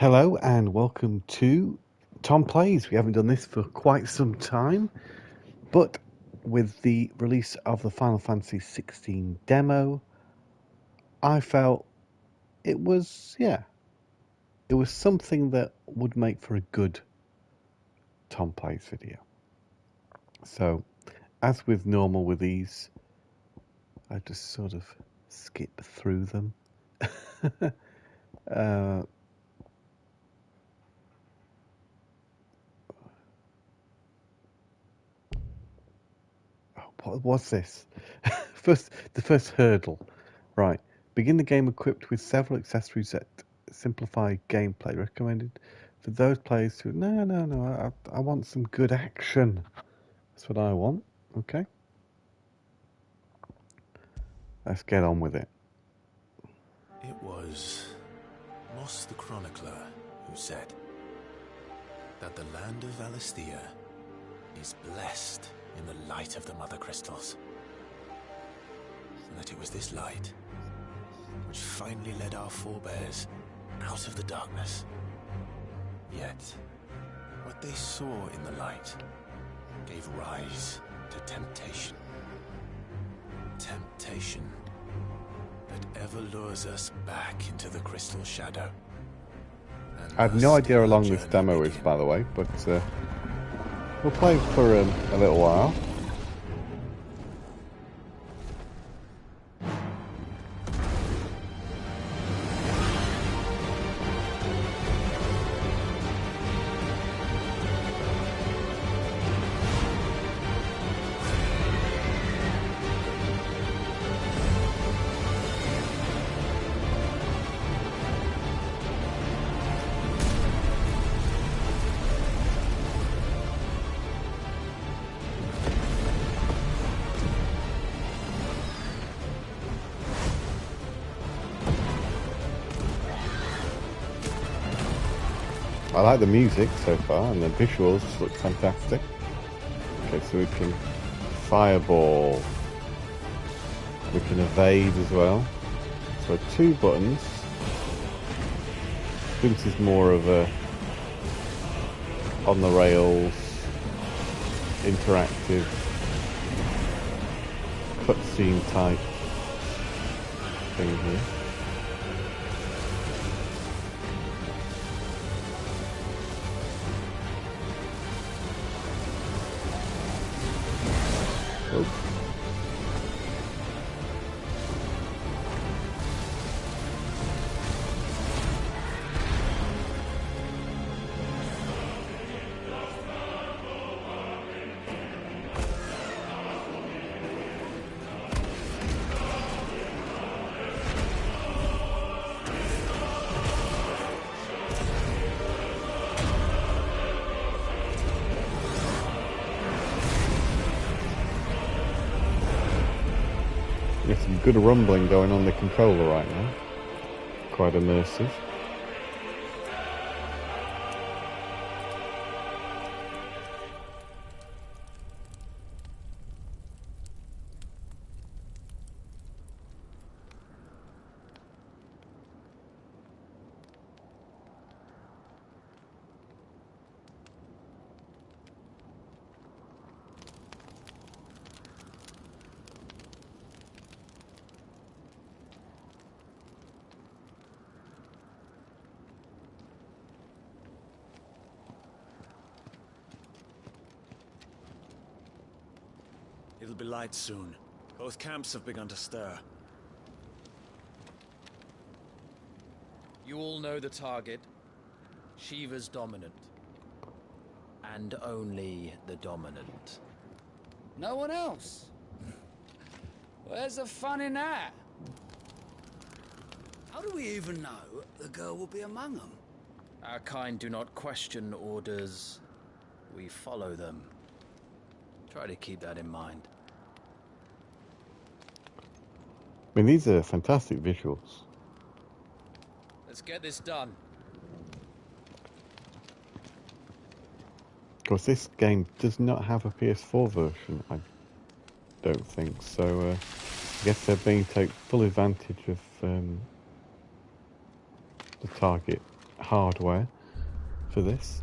Hello and welcome to Tom Plays. We haven't done this for quite some time, but with the release of the Final Fantasy XVI demo, I felt it was, it was something that would make for a good Tom Plays video. So, as with normal with these, I just sort of skip through them. What's this? The first hurdle. Right. Begin the game equipped with several accessories that simplify gameplay. Recommended for those players who... No. I want some good action. That's what I want. Okay. Let's get on with it. It was Moss the Chronicler who said that the land of Valisthea is blessed in the light of the Mother Crystals. And that it was this light which finally led our forebears out of the darkness. Yet, what they saw in the light gave rise to temptation. Temptation that ever lures us back into the crystal shadow. And I have no idea how long this demo is, by the way, but we'll play for a little while. I like the music so far, and the visuals look fantastic. Okay, so we can fireball. We can evade as well. So 2 buttons. This is more of a on the rails, interactive, cutscene type thing here. There's some good rumbling going on the controller right now. Quite immersive. It'll be light soon. Both camps have begun to stir. You all know the target. Shiva's dominant. And only the dominant. No one else? Where's the fun in that? How do we even know the girl will be among them? Our kind do not question orders. We follow them. Try to keep that in mind. I mean, these are fantastic visuals. Let's get this done. Of course, this game does not have a PS4 version, I don't think. So, I guess they're being take full advantage of the target hardware for this.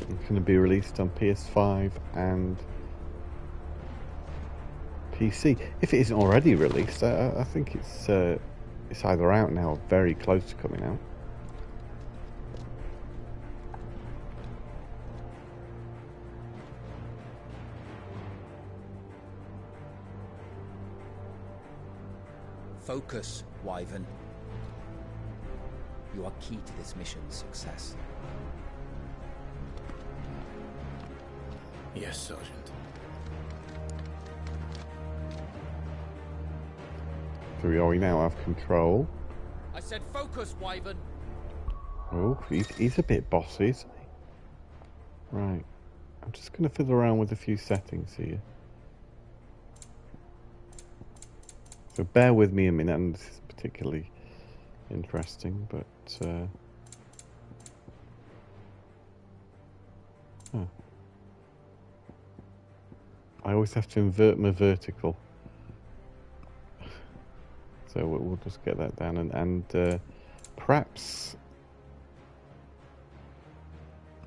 It's going to be released on PS5 and PC. If it isn't already released, I think it's either out now or very close to coming out. Focus, Wyvern. You are key to this mission's success. Yes, Sergeant. So we now have control. I said focus, Wyvern. Oh, he's a bit bossy, isn't he? Right. I'm just going to fiddle around with a few settings here. So bear with me a minute, and this is particularly interesting, but... I always have to invert my vertical. So we'll just get that down, and perhaps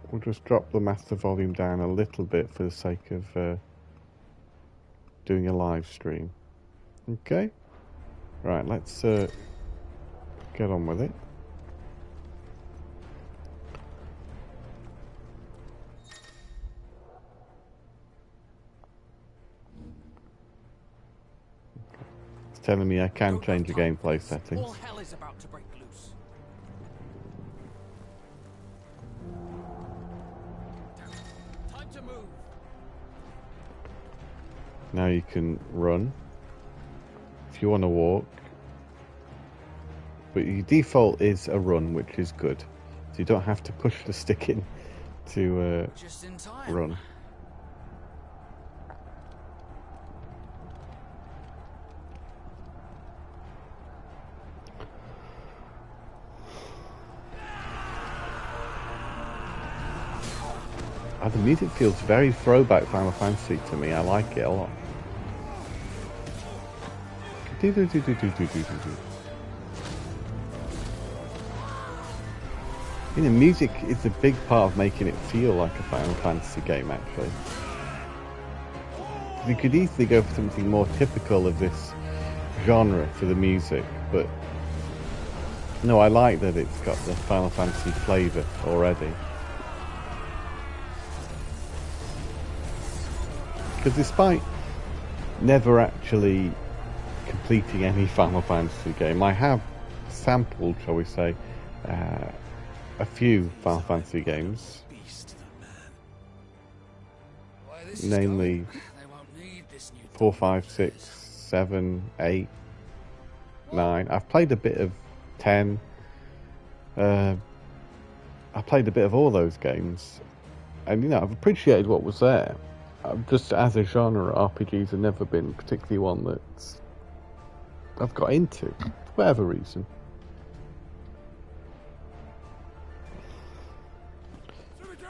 we'll just drop the master volume down a little bit for the sake of doing a live stream. Okay? Right, let's get on with it. It's telling me I can change the gameplay settings. All hell is about to break loose. Time to move. Now you can run if you want to walk, but your default is a run, which is good, so you don't have to push the stick in to Just in time. run. The music feels very throwback Final Fantasy to me. I like it a lot. You know, music is a big part of making it feel like a Final Fantasy game, actually. You could easily go for something more typical of this genre for the music, but no, I like that it's got the Final Fantasy flavour already. Because despite never actually completing any Final Fantasy game, I have sampled, shall we say, a few Final Fantasy games, namely 4, 5, 6, 7, 8, 9. I've played a bit of 10. I played a bit of all those games, and you know, I've appreciated what was there. Just as a genre, RPGs have never been particularly one that I've got into, for whatever reason.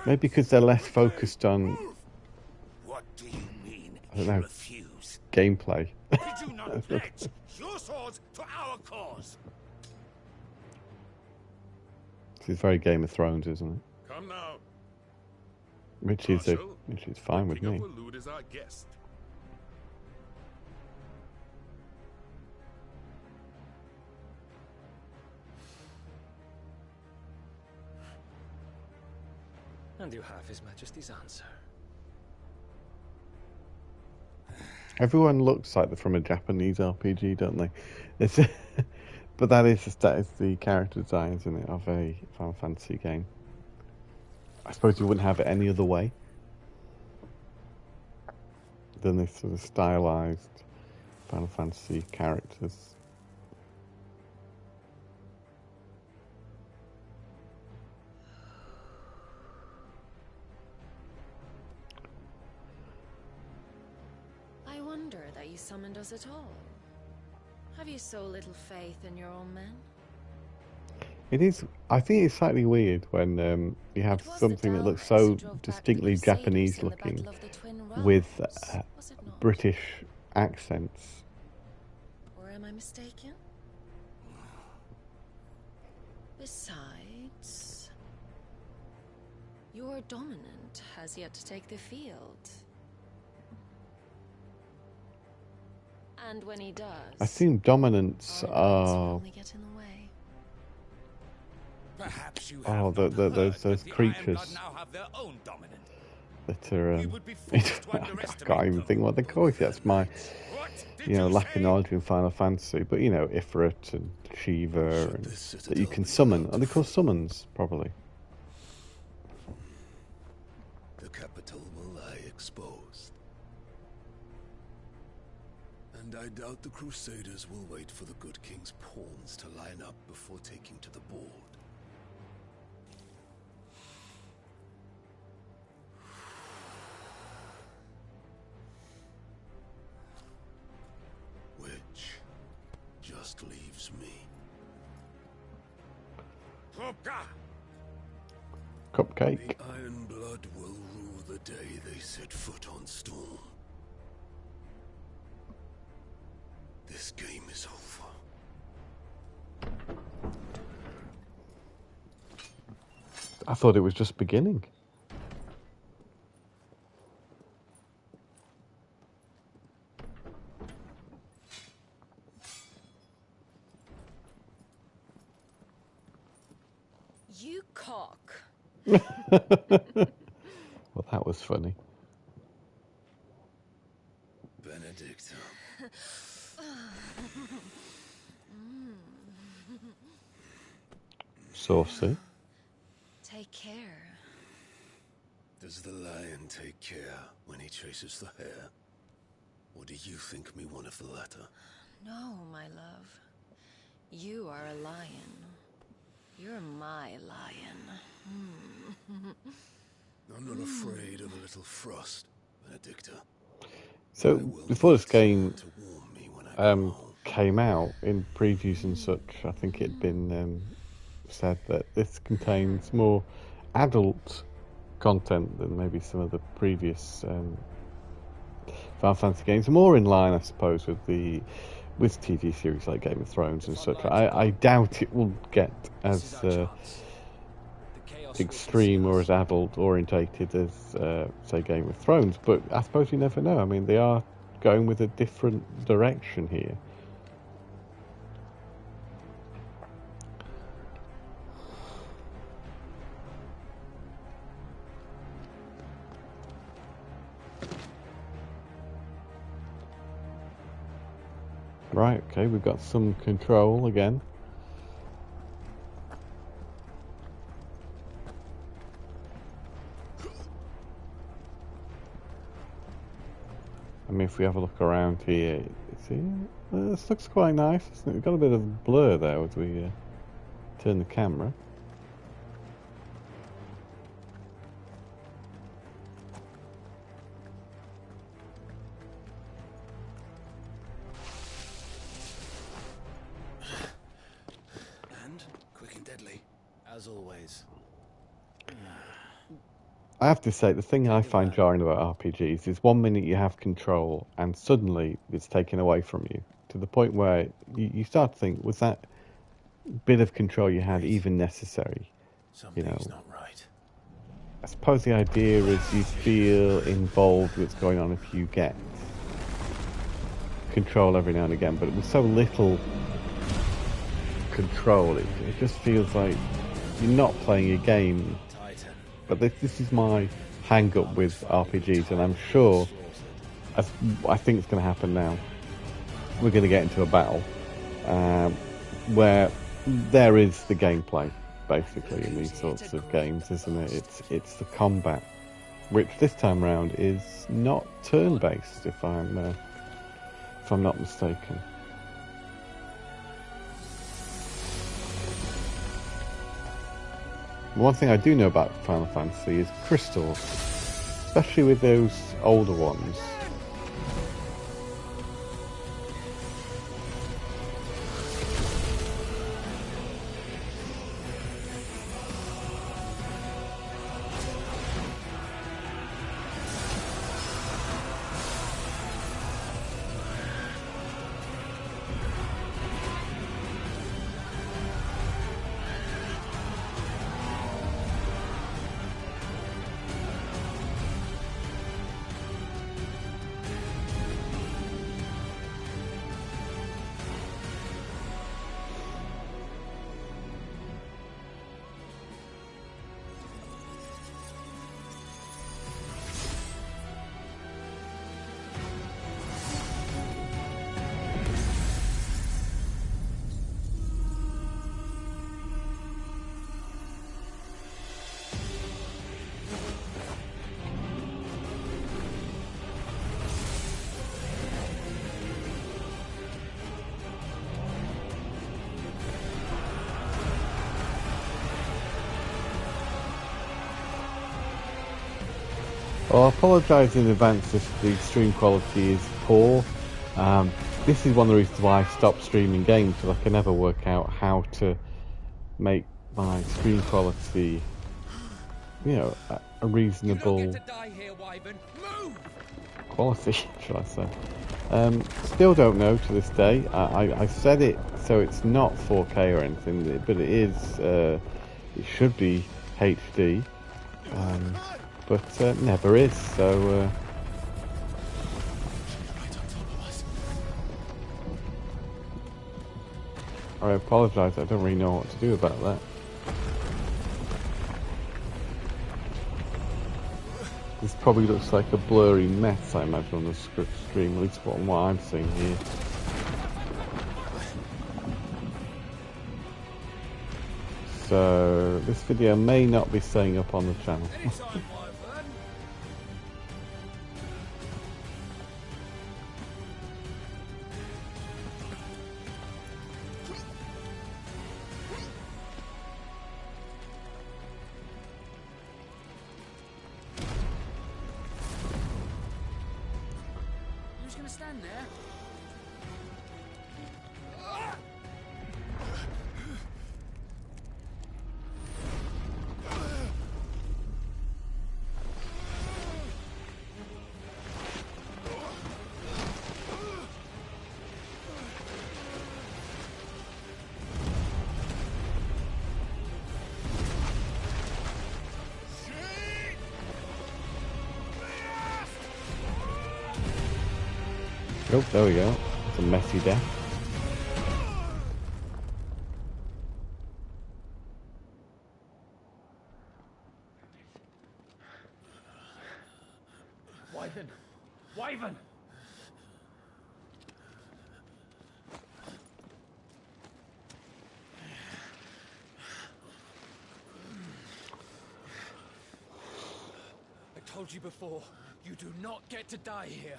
Maybe because they're less focused on, What do you mean? I don't know, Refuse. gameplay. Did you not pledge your swords to our cause? This is very Game of Thrones, isn't it? Come now. Which is fine with me. King of Walud is our guest. And you have His Majesty's answer. Everyone looks like they're from a Japanese RPG, don't they? It's but that is the character design, isn't it, of a Final Fantasy game. I suppose you wouldn't have it any other way than this sort of stylized Final Fantasy characters. I wonder that you summoned us at all. Have you so little faith in your own men? It is. I think it's slightly weird when you have something that looks so distinctly Japanese looking with British accents. mistaken? Besides, your dominant has yet to take the field. And when he does, I assume dominants our rights will are only get in the way. Perhaps you Oh, have not those heard that the creatures. Ironblood now have their own dominant. that are. We would be foolish to I underestimate can't even them think what they call it. That's my, What did you know, you lack of say? knowledge in Final Fantasy. But you know, Ifrit and Shiva, Should and this that you citadel can be summon. allowed Are they to called fall? summons? Probably. The capital will lie exposed. And I doubt the Crusaders will wait for the good king's pawns to line up before taking to the board. Which just leaves me. Hoka! Cupcake. The Iron Blood will rule the day they set foot on Storm. This game is over. I thought it was just beginning. You cock. Well, that was funny. Benedict. Saucy. Take care. Does the lion take care when he chases the hare? Or do you think me one of the latter? No, my love. You are a lion. You're my lion. I'm not afraid of a little frost, Benedicta. So before this game To warm me when I come home. came out in previews and such, I think it'd been said that this contains more adult content than maybe some of the previous Final Fantasy games. More in line, I suppose, with TV series like Game of Thrones and such. I doubt it will get as extreme or as adult orientated as say Game of Thrones, but I suppose you never know. I mean, they are going with a different direction here. Right, okay, we've got some control again. I mean, if we have a look around here, see, this looks quite nice, isn't it? We've got a bit of blur there as we turn the camera. And quick and deadly. As always. I have to say, the thing I find jarring about RPGs is 1 minute you have control and suddenly it's taken away from you, to the point where you start to think, was that bit of control you had even necessary? Something's not right. I suppose the idea is you feel involved with what's going on if you get control every now and again, but with so little control, it just feels like you're not playing a game. But this is my hang-up with RPGs, and I'm sure, as I think it's going to happen now, we're going to get into a battle where there is the gameplay, basically, in these sorts of games, isn't it? It's the combat, which this time round is not turn-based, if I'm not mistaken. One thing I do know about Final Fantasy is crystals, especially with those older ones. Well, I apologise in advance if the stream quality is poor. This is one of the reasons why I stopped streaming games, because I can never work out how to make my stream quality, you know, a reasonable You don't get to die here, Wyvern. Move! quality, should I say. Still don't know to this day. I set it so it's not 4K or anything, but it is, it should be HD, but never is, so... I apologise, I don't really know what to do about that. This probably looks like a blurry mess, I imagine, on the stream, at least from what I'm seeing here. So, this video may not be staying up on the channel. Stand there. Oh, there we go. It's a messy death. Wyvern! Wyvern! I told you before, you do not get to die here.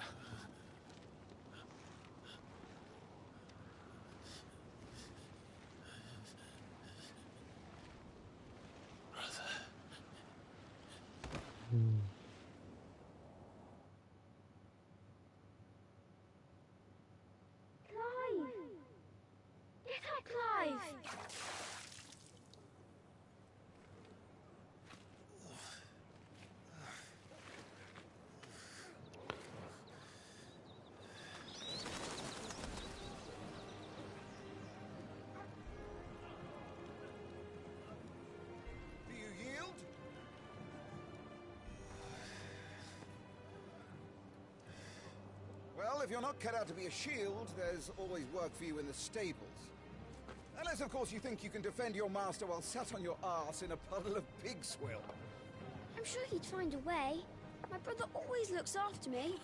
Well, if you're not cut out to be a shield, there's always work for you in the stables. Unless, of course, you think you can defend your master while sat on your arse in a puddle of pig swill. I'm sure he'd find a way. My brother always looks after me.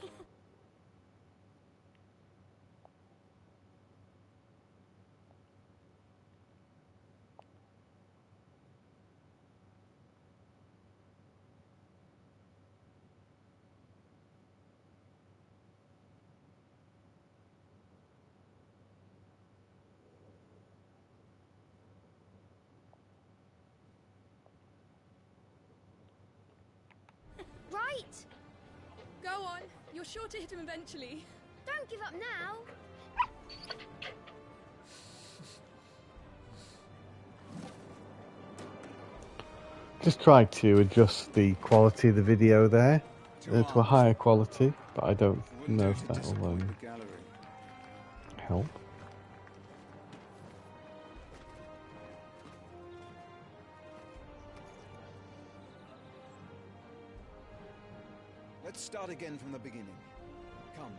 Right! Go on. You're sure to hit him eventually. Don't give up now. Just tried to adjust the quality of the video there to a higher quality, but I don't know if that will help. Let's start again from the beginning. Come,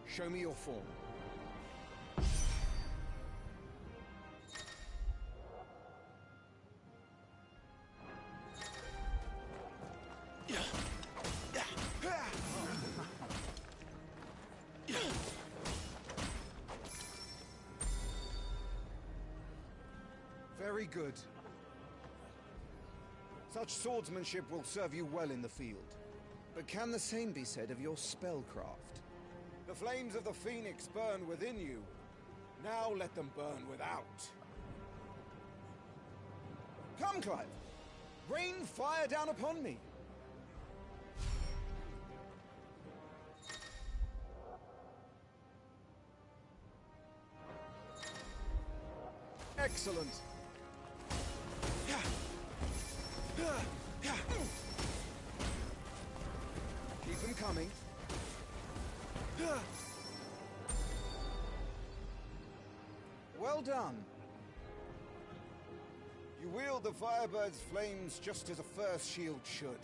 show me your form. Very good. Such swordsmanship will serve you well in the field. But can the same be said of your spellcraft? The flames of the Phoenix burn within you. Now let them burn without. Come, Clive. Rain fire down upon me. Excellent. Keep them coming. Well done. You wield the Firebird's flames just as a first shield should.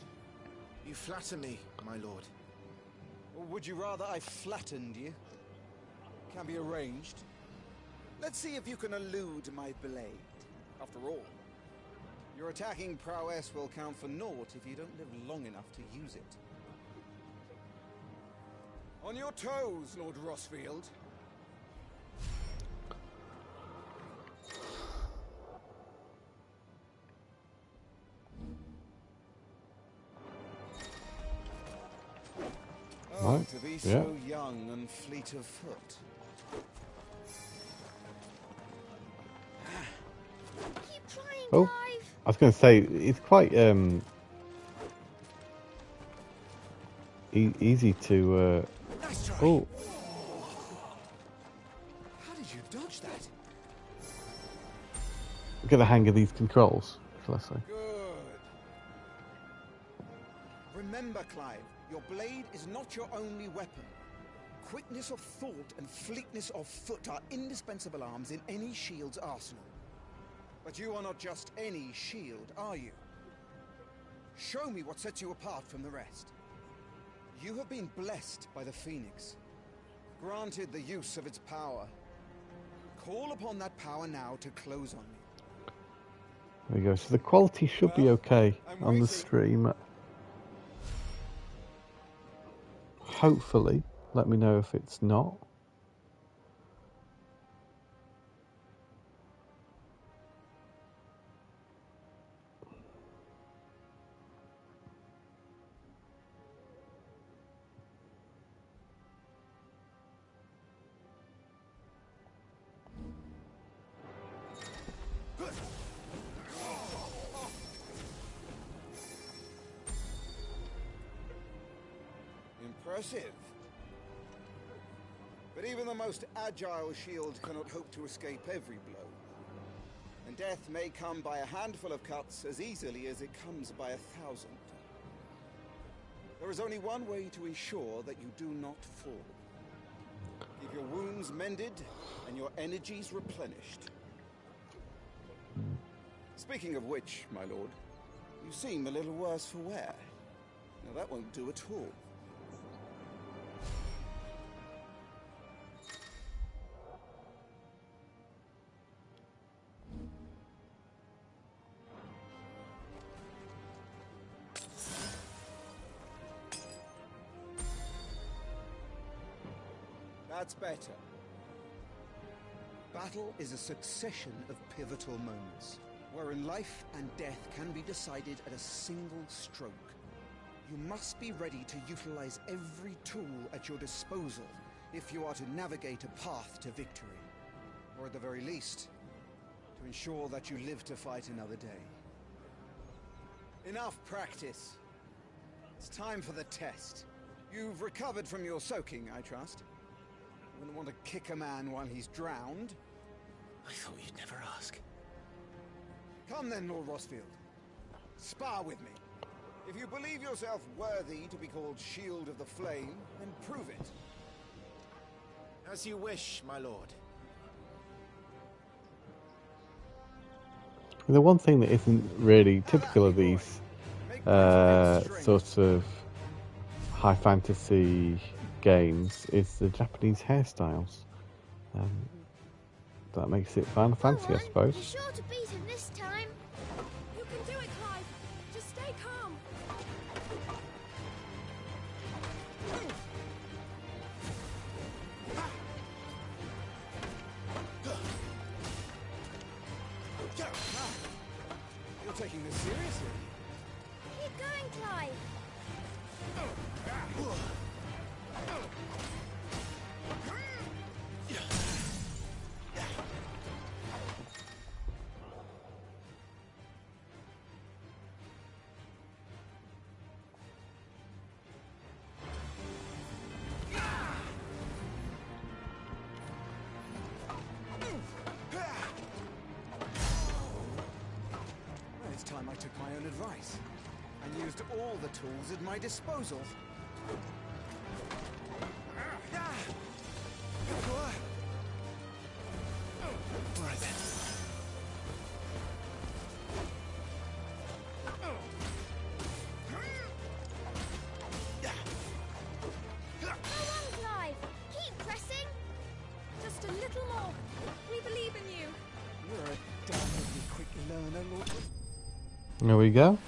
You flatter me, my lord. Or would you rather I flattened you? Can be arranged. Let's see if you can elude my blade. After all, your attacking prowess will count for naught if you don't live long enough to use it. On your toes, Lord Rossfield. Oh, Right. to be Yeah. so young and fleet of foot. Keep trying, Oh, Clive. I was going to say it's quite easy to. Nice try. Oh, How did you dodge that? get the hang of these controls, shall I say? Good. Remember, Clive, your blade is not your only weapon. Quickness of thought and fleetness of foot are indispensable arms in any shield's arsenal. But you are not just any shield, are you? Show me what sets you apart from the rest. You have been blessed by the Phoenix, granted the use of its power. Call upon that power now to close on me. There we go. So the quality should be Well, okay I'm on the waiting. stream. Hopefully, let me know if it's not. Impressive. But even the most agile shield cannot hope to escape every blow. And death may come by a handful of cuts as easily as it comes by 1,000. There is only one way to ensure that you do not fall. Keep your wounds mended and your energies replenished. Speaking of which, my lord, you seem a little worse for wear. Now that won't do at all. That's better. Battle is a succession of pivotal moments, wherein life and death can be decided at a single stroke. You must be ready to utilize every tool at your disposal if you are to navigate a path to victory. Or at the very least, to ensure that you live to fight another day. Enough practice. It's time for the test. You've recovered from your soaking, I trust. You wouldn't want to kick a man while he's drowned. I thought you'd never ask. Come then, Lord Rossfield. Spar with me. If you believe yourself worthy to be called Shield of the Flame, then prove it. As you wish, my lord. The one thing that isn't really typical of these sorts of high fantasy games is the Japanese hairstyles. That makes it Final Fantasy, I suppose. You're sure to beat him this time. You can do it, Clive. Just stay calm. You're taking this seriously. Keep going, Clive. It's time I took my own advice and used all the tools at my disposal. All right then. Go on, Clive! Keep pressing! Just a little more. We believe in you. You're a damnably quick learner, Lord. There we go.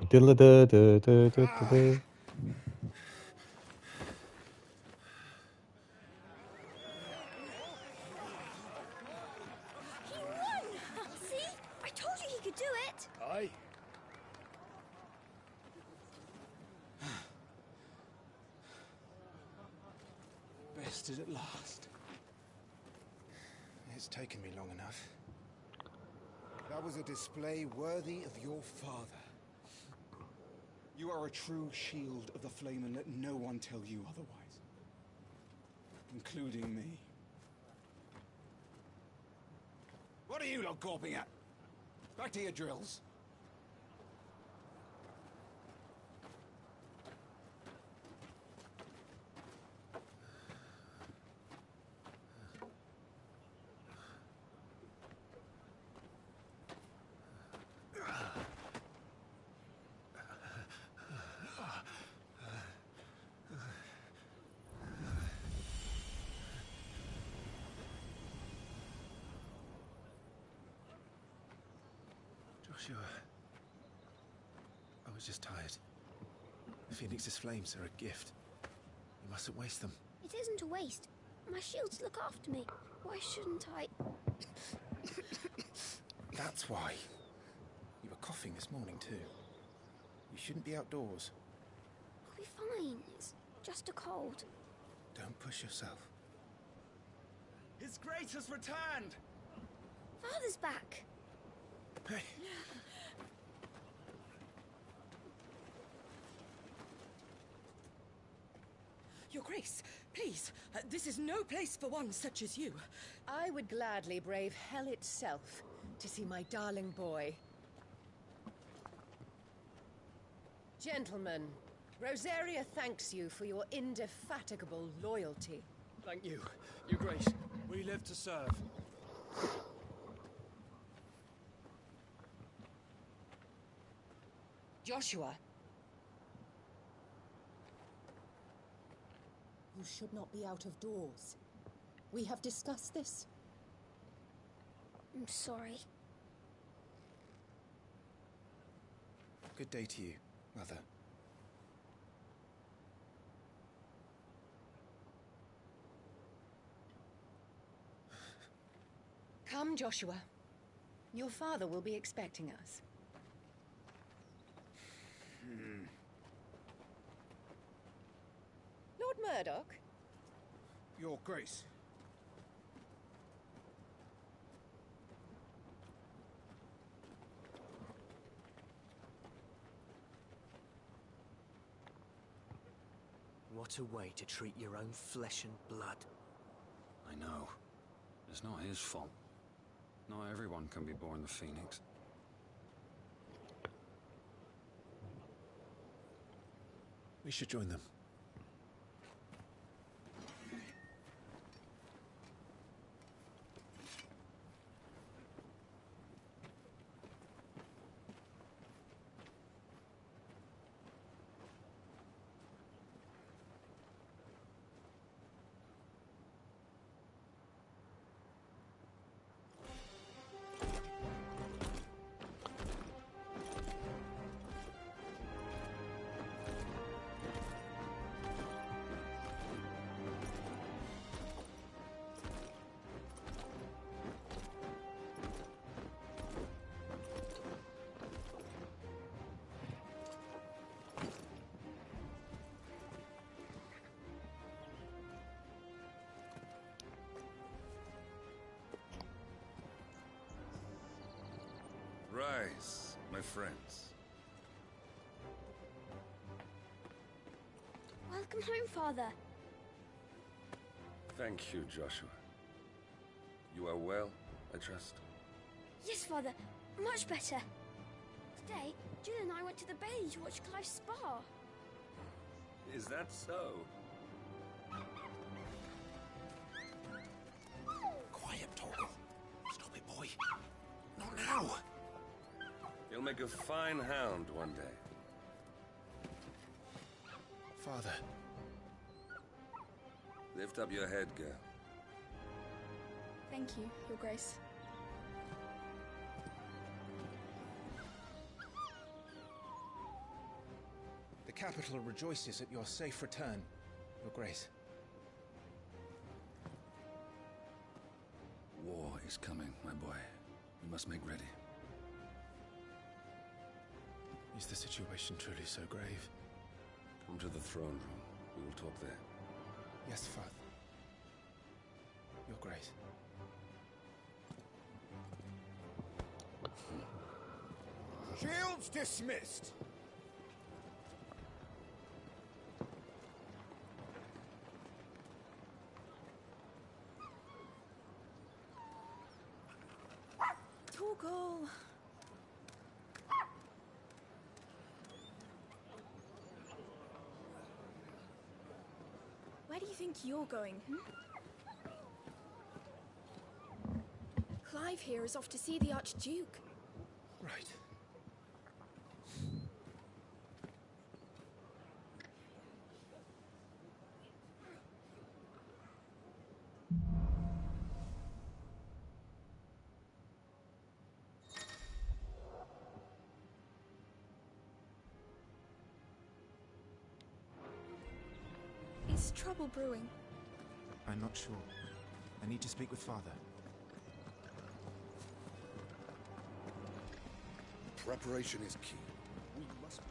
Diddle-da-da-da-da-da-da. He won! See? I told you he could do it! Aye. Bested at last. It's taken me long enough. That was a display worthy of your father. You are a true shield of the flame, and let no one tell you otherwise. Including me. What are you lot gawping at? Back to your drills. Joshua. I was just tired. Phoenix's flames are a gift. You mustn't waste them. It isn't a waste. My shields look after me. Why shouldn't I? That's why. You were coughing this morning too. You shouldn't be outdoors. I'll be fine. It's just a cold. Don't push yourself. His Grace has returned! Father's back. Hey. Your Grace, please, this is no place for one such as you. I would gladly brave hell itself to see my darling boy. Gentlemen, Rosaria thanks you for your indefatigable loyalty. Thank you, Your Grace. We live to serve. Joshua. You should not be out of doors. We have discussed this. I'm sorry. Good day to you, Mother. Come, Joshua. Your father will be expecting us. Lord Murdoch? Your Grace. What a way to treat your own flesh and blood. I know. It's not his fault. Not everyone can be born the Phoenix. We should join them. Rise, my friends. Welcome home, Father. Thank you, Joshua. You are well, I trust? Yes, Father. Much better. Today, Jill and I went to the bay to watch Clive's spa. Is that so? Quiet, Torgal. Stop it, boy. Not now. You'll make a fine hound one day. Father. Lift up your head, girl. Thank you, Your Grace. The capital rejoices at your safe return, Your Grace. War is coming, my boy. We must make ready. Is the situation truly so grave? Come to the throne room. We will talk there. Yes, Father. Your Grace. Shields dismissed! Torgal! Where do you think you're going, Clive here is off to see the Archduke. Right. Is trouble brewing? I'm not sure. I need to speak with Father. Preparation is key. We must be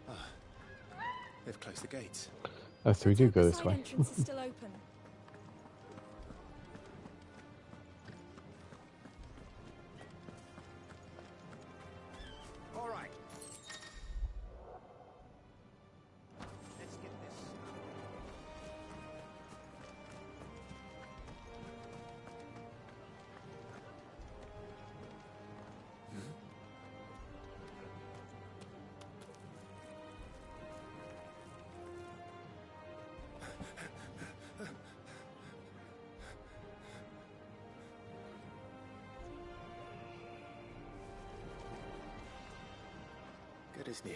ready. They've closed the gates. Oh, so we do go The this side way. entrance is still open. All right. Let's get this. Good as new.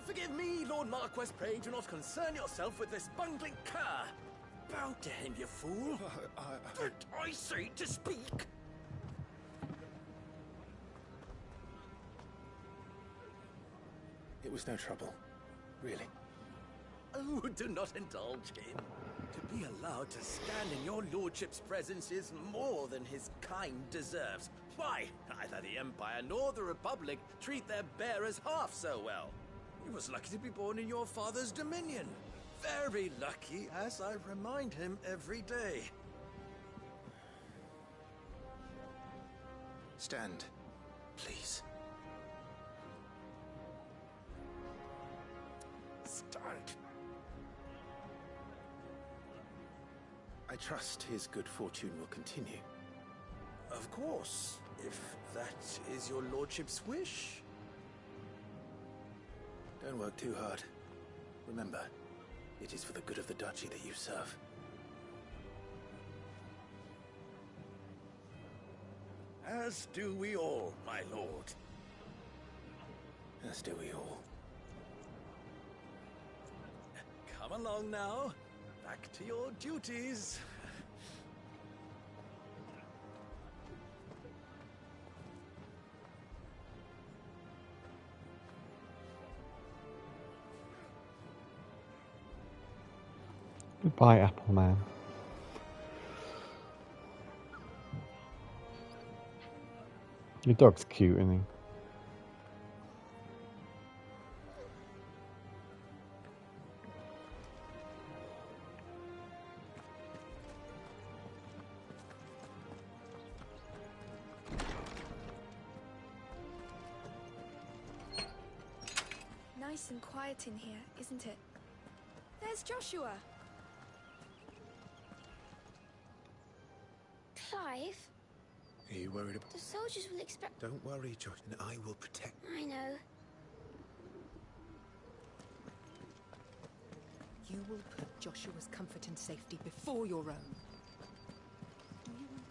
Forgive me, Lord Marquess. Pray do not concern yourself with this bungling cur. Bow to him, you fool. Did I say to speak? It was no trouble. Really. Oh, do not indulge him. To be allowed to stand in your lordship's presence is more than his kind deserves. Why, neither the Empire nor the Republic treat their bearers half so well. He was lucky to be born in your father's dominion. Very lucky, as I remind him every day. Stand, please. Stand. I trust his good fortune will continue. Of course, if that is your lordship's wish. Don't work too hard. Remember, it is for the good of the duchy that you serve. As do we all, my lord. As do we all. Come along now. Back to your duties. Goodbye, Apple Man. Your dog's cute, isn't he? Nice and quiet in here, isn't it? There's Joshua. Brave. Are you worried about... The soldiers will expect... Don't worry, Josh, and I will protect... I know. You will put Joshua's comfort and safety before your own. Do you understand?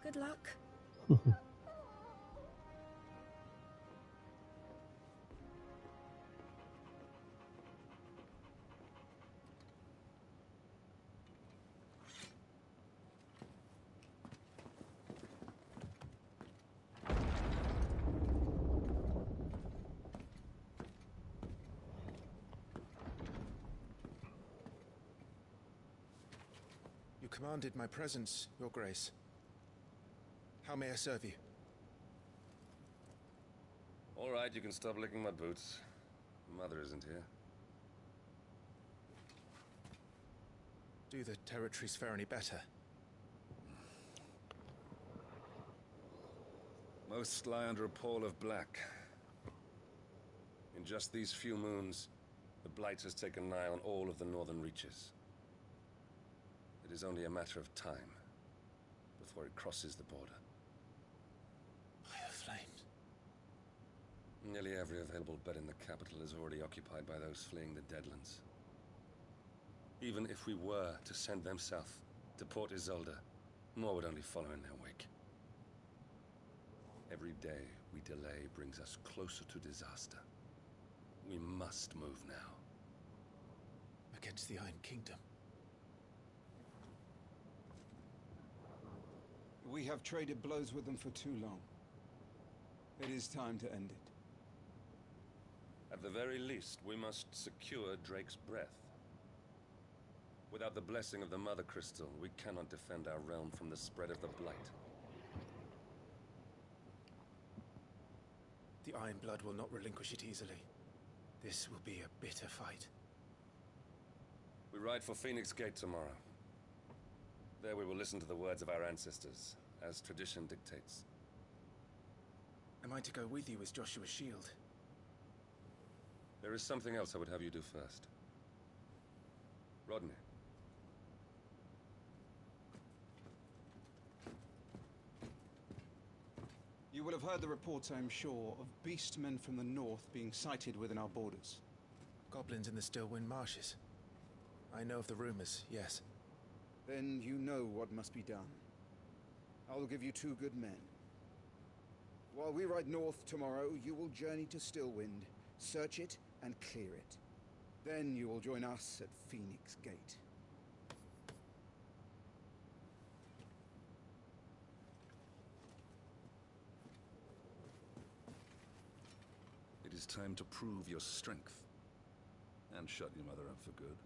Good luck. You commanded my presence, Your Grace. How may I serve you? All right, you can stop licking my boots. Mother isn't here. Do the territories fare any better? Most lie under a pall of black. In just these few moons, the Blight has taken nigh on all of the northern reaches. It is only a matter of time before it crosses the border. By the flames. Nearly every available bed in the capital is already occupied by those fleeing the Deadlands. Even if we were to send them south to Port Isolde, more would only follow in their wake. Every day we delay brings us closer to disaster. We must move now. Against the Iron Kingdom. We have traded blows with them for too long. It is time to end it. At the very least, we must secure Drake's breath. Without the blessing of the Mother Crystal, we cannot defend our realm from the spread of the Blight. The Iron Blood will not relinquish it easily. This will be a bitter fight. We ride for Phoenix Gate tomorrow. There we will listen to the words of our ancestors, as tradition dictates. Am I to go with you as Joshua's shield? There is something else I would have you do first. Rodney. You will have heard the reports, I am sure, of beastmen from the north being sighted within our borders. Goblins in the Stillwind Marshes. I know of the rumors, yes. Then you know what must be done. I will give you 2 good men. While we ride north tomorrow, you will journey to Stillwind, search it and clear it. Then you will join us at Phoenix Gate. It is time to prove your strength. And shut your mother up for good.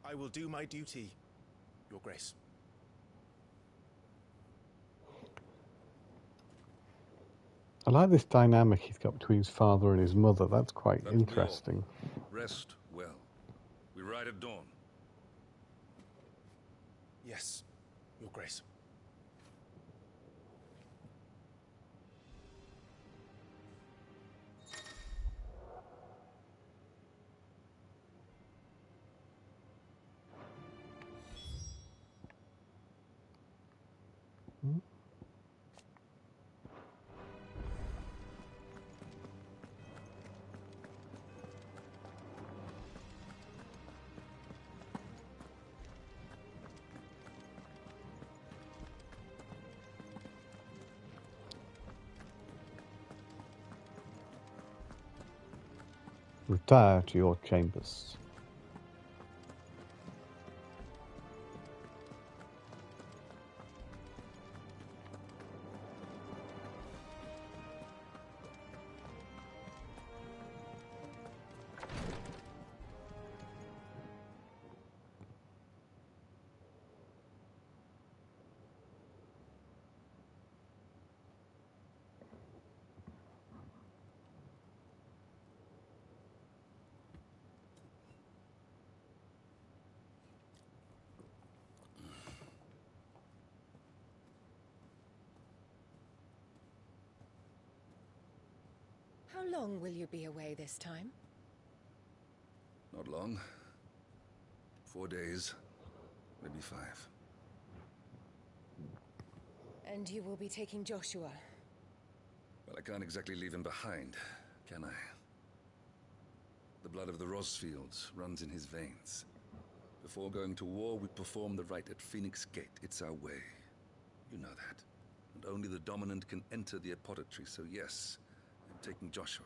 I will do my duty, Your Grace. I like this dynamic he's got between his father and his mother. That's quite interesting. Rest well. We ride at dawn. Yes, Your Grace. Retire to your chambers. How long will you be away this time? Not long. 4 days, maybe 5. And you will be taking Joshua? Well, I can't exactly leave him behind, can I? The blood of the Rosfields runs in his veins. Before going to war, we perform the rite at Phoenix Gate. It's our way. You know that. And only the dominant can enter the apothecary, so yes, I'm taking Joshua.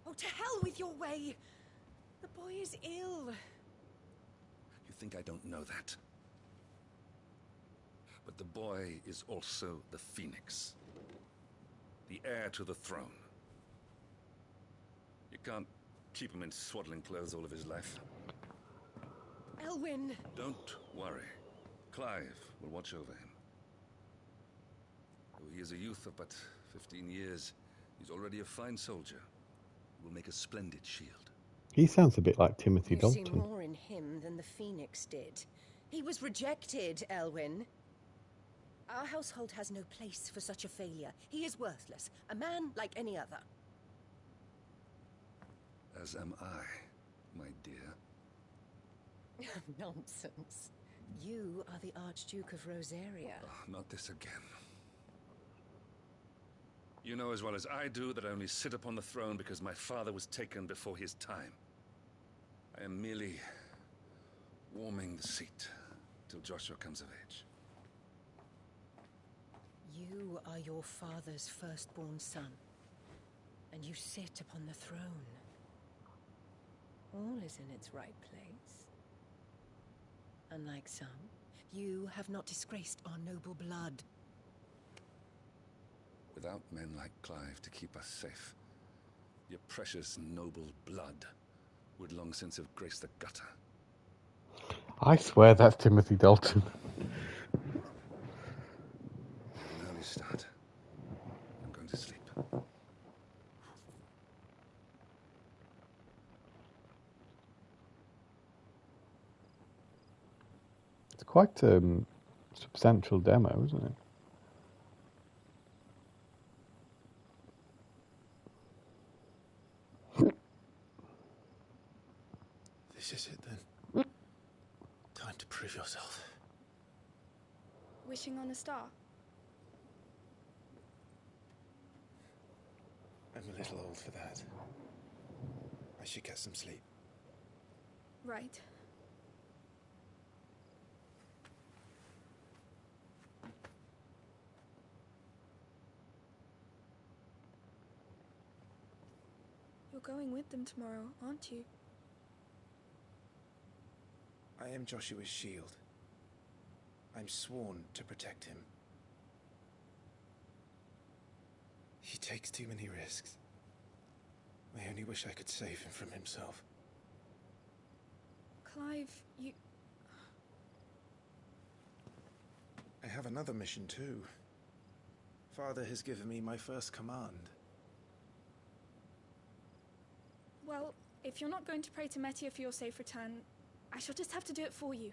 Oh, to hell with your way! The boy is ill. You think I don't know that? But the boy is also the Phoenix. The heir to the throne. You can't keep him in swaddling clothes all of his life. Elwyn! Don't worry. Clive will watch over him. Though he is a youth of but 15 years, he's already a fine soldier. He will make a splendid shield. He sounds a bit like Timothy You Dalton. see more in him than the Phoenix did. He was rejected, Elwyn. Our household has no place for such a failure. He is worthless. A man like any other. As am I, my dear. Nonsense. You are the Archduke of Rosaria. Oh, not this again. You know as well as I do that I only sit upon the throne because my father was taken before his time. I am merely warming the seat till Joshua comes of age. You are your father's firstborn son, and you sit upon the throne. All is in its right place. Unlike some, you have not disgraced our noble blood. Without men like Clive to keep us safe, your precious noble blood would long since have graced the gutter. I swear that's Timothy Dalton. An early start. I'm going to sleep. It's quite a substantial demo, isn't it? This is it then. Time to prove yourself. Wishing on a star? I'm a little old for that. I should get some sleep. Right. You're going with them tomorrow, aren't you? I am Joshua's shield. I'm sworn to protect him. He takes too many risks. I only wish I could save him from himself. Clive, you... I have another mission too. Father has given me my first command. Well, if you're not going to pray to Metia for your safe return, I shall just have to do it for you.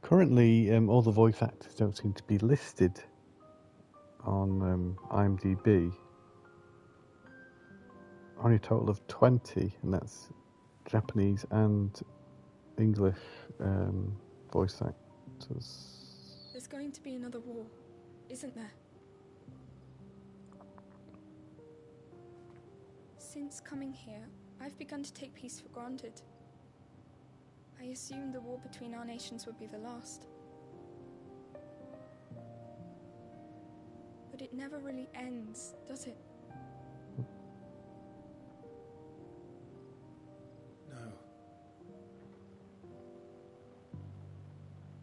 Currently, all the voice actors don't seem to be listed on IMDb. Only a total of 20, and that's Japanese and English voice actors. There's going to be another war, isn't there? Since coming here, I've begun to take peace for granted. I assumed the war between our nations would be the last. But it never really ends, does it? No.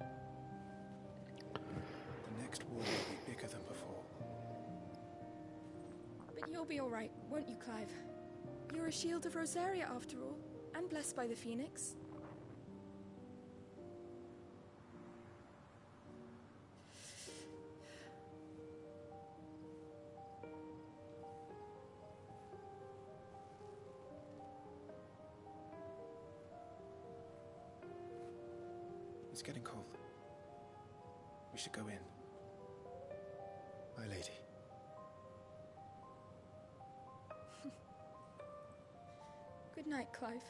The next war will be bigger than before. But you'll be alright, won't you, Clive? You're a shield of Rosaria after all, and blessed by the Phoenix. It's getting cold. We should go in. My lady. Good night, Clive.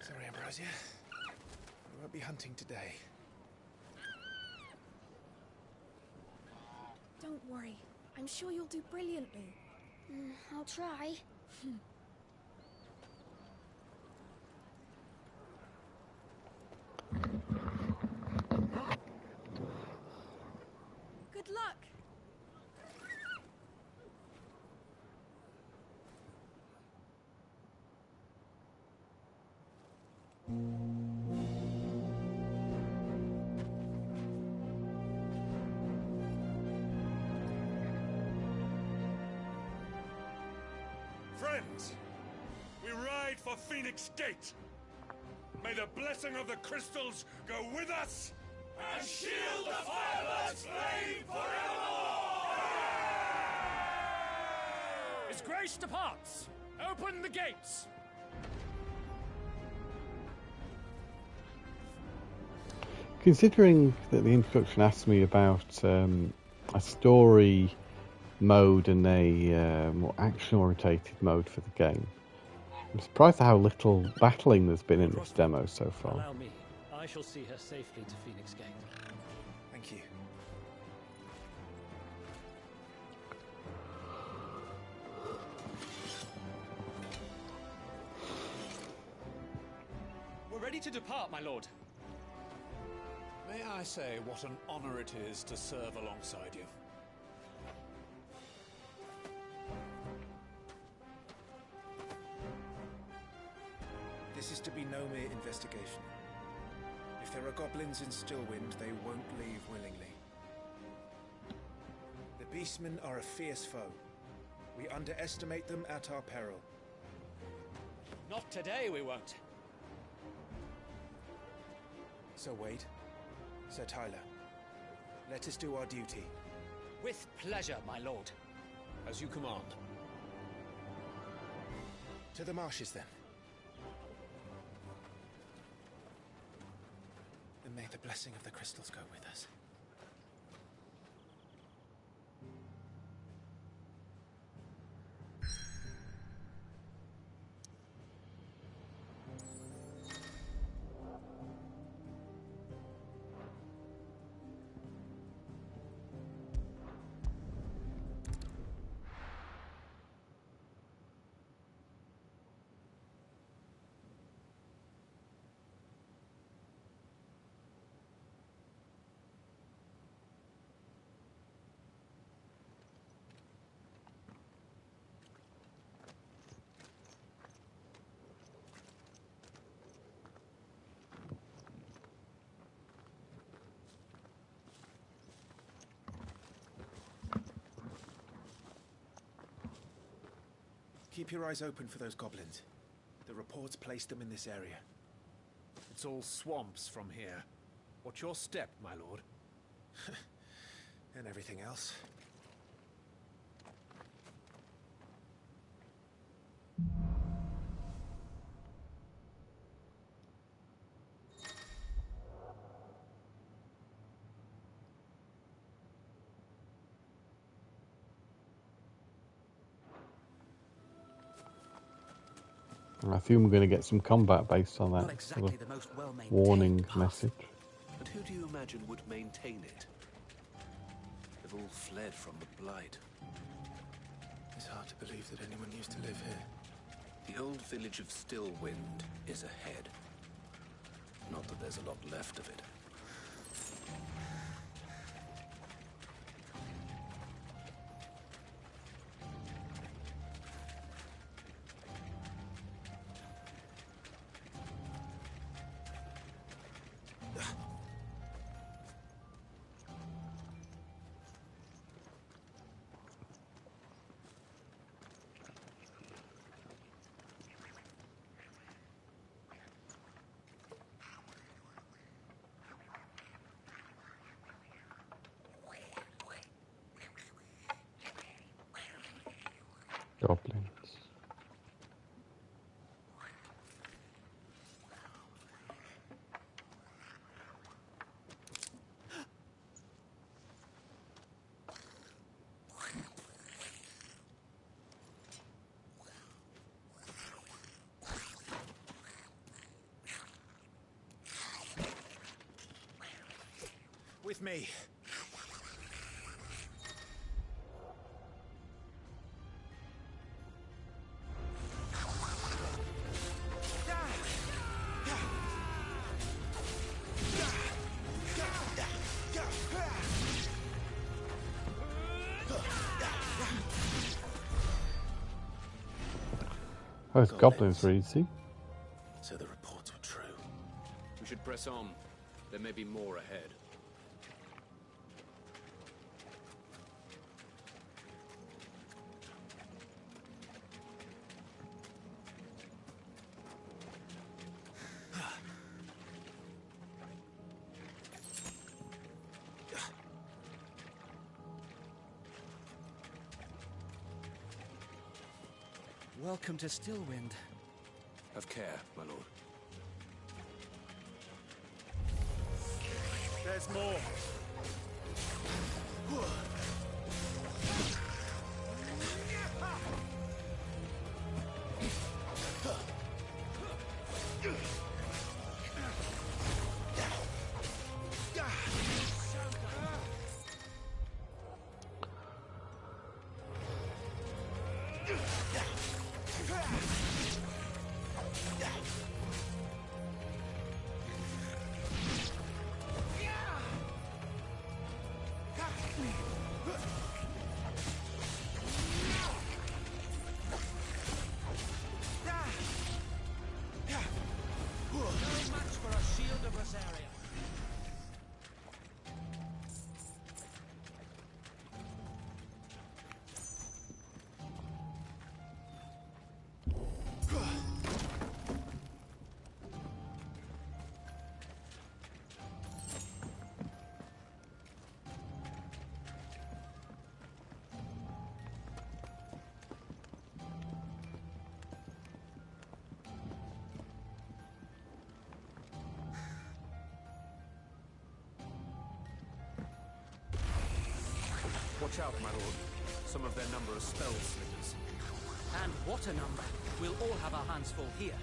Sorry, Ambrosia. We won't be hunting today. Don't worry. I'm sure you'll do brilliantly. I'll try. Good luck! Friends, we ride for Phoenix Gate. May the blessing of the crystals go with us and shield the Firebird's flame forevermore! His Grace departs! Open the gates! Considering that the introduction asked me about a story mode and a more action-orientated mode for the game, I'm surprised at how little battling there's been in this demo so far. Allow me. I shall see her safely to Phoenix Gate. Thank you. We're ready to depart, my lord. May I say what an honor it is to serve alongside you? This is to be no mere investigation. If there are goblins in Stillwind, they won't leave willingly. The Beastmen are a fierce foe. We underestimate them at our peril. Not today, we won't. Sir Wade, Sir Tyler, let us do our duty. With pleasure, my lord. As you command. To the marshes, then. And may the blessing of the crystals go with us. Keep your eyes open for those goblins. The reports placed them in this area. It's all swamps from here. What's your step, my lord? And everything else. I assume we're going to get some combat based on that exactly sort the most of well-maintained warning path. message. But who do you imagine would maintain it? They've all fled from the Blight. It's hard to believe that anyone used to live here. The old village of Stillwind is ahead. Not that there's a lot left of it. Goblins. With me. Those goblins were easy. So the reports were true. We should press on. There may be more ahead. Welcome to Stillwind. Have care, my lord. There's more. Watch out, my lord. Some of their number are spell slingers. And what a number! We'll all have our hands full here.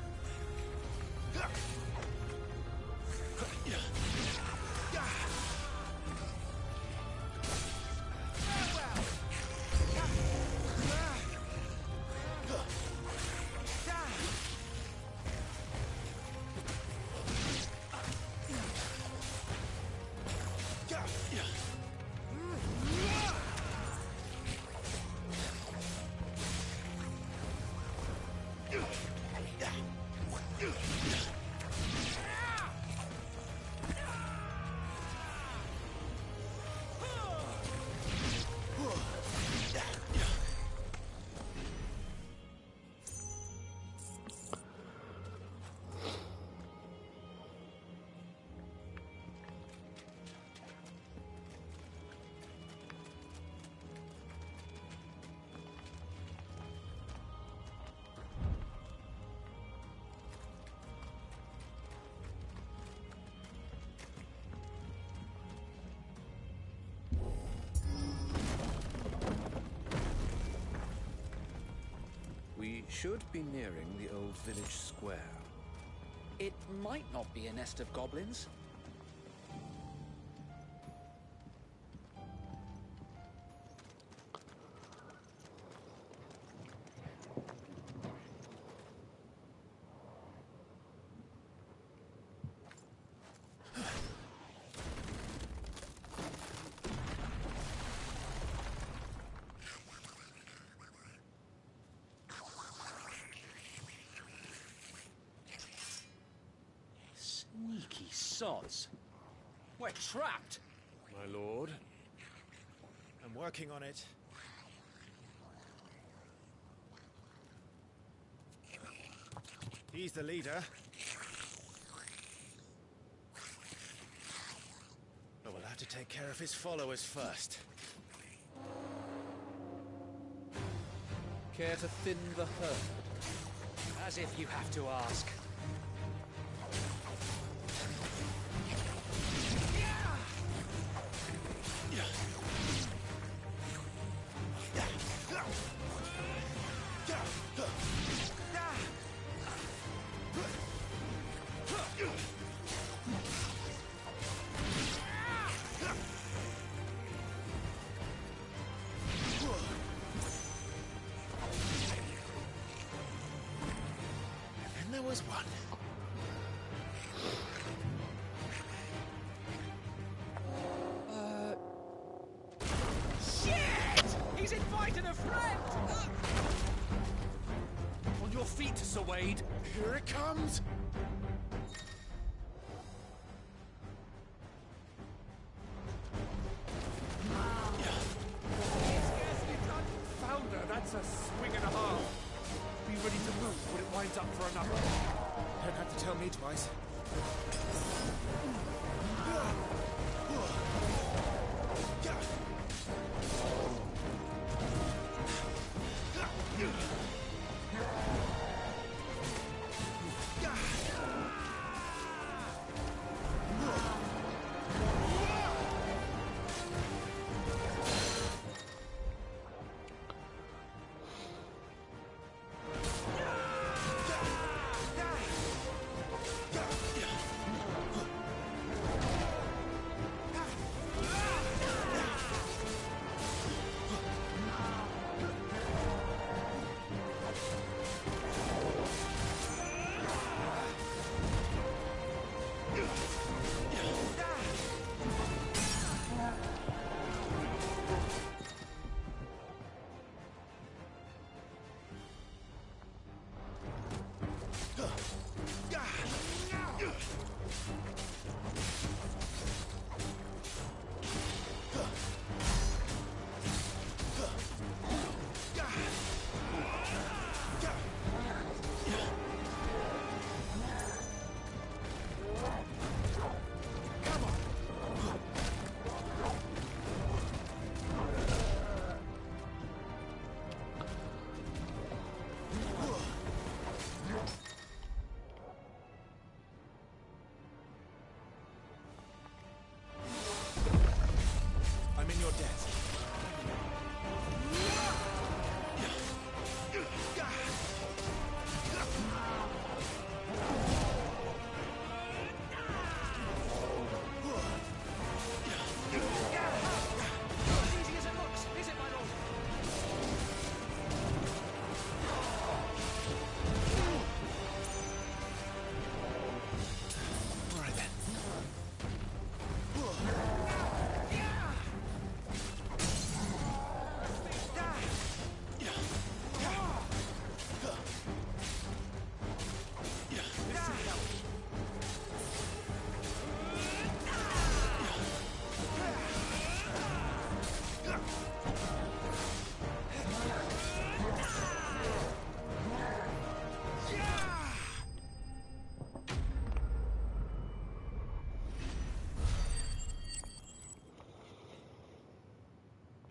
We should be nearing the old village square. It might not be a nest of goblins. Sneaky sods. We're trapped. My lord. I'm working on it. He's the leader. But we'll have to take care of his followers first. Care to thin the herd? As if you have to ask. There was one. Shit! He's invited a friend! On your feet, Sir Wade. Here it comes! Founder, that's a swing and a half. Be ready to move when it winds up for another. Don't have to tell me twice.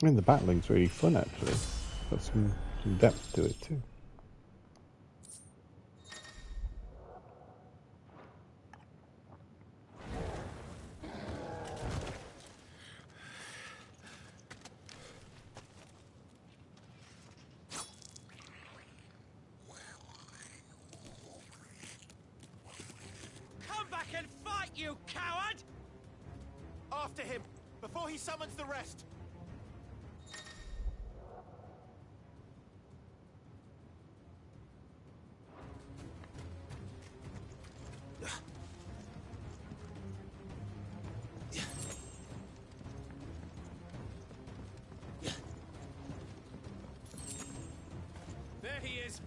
I mean, the battling's really fun, actually. Got some depth to it, too. Come back and fight, you coward! After him, before he summons the rest. There he is.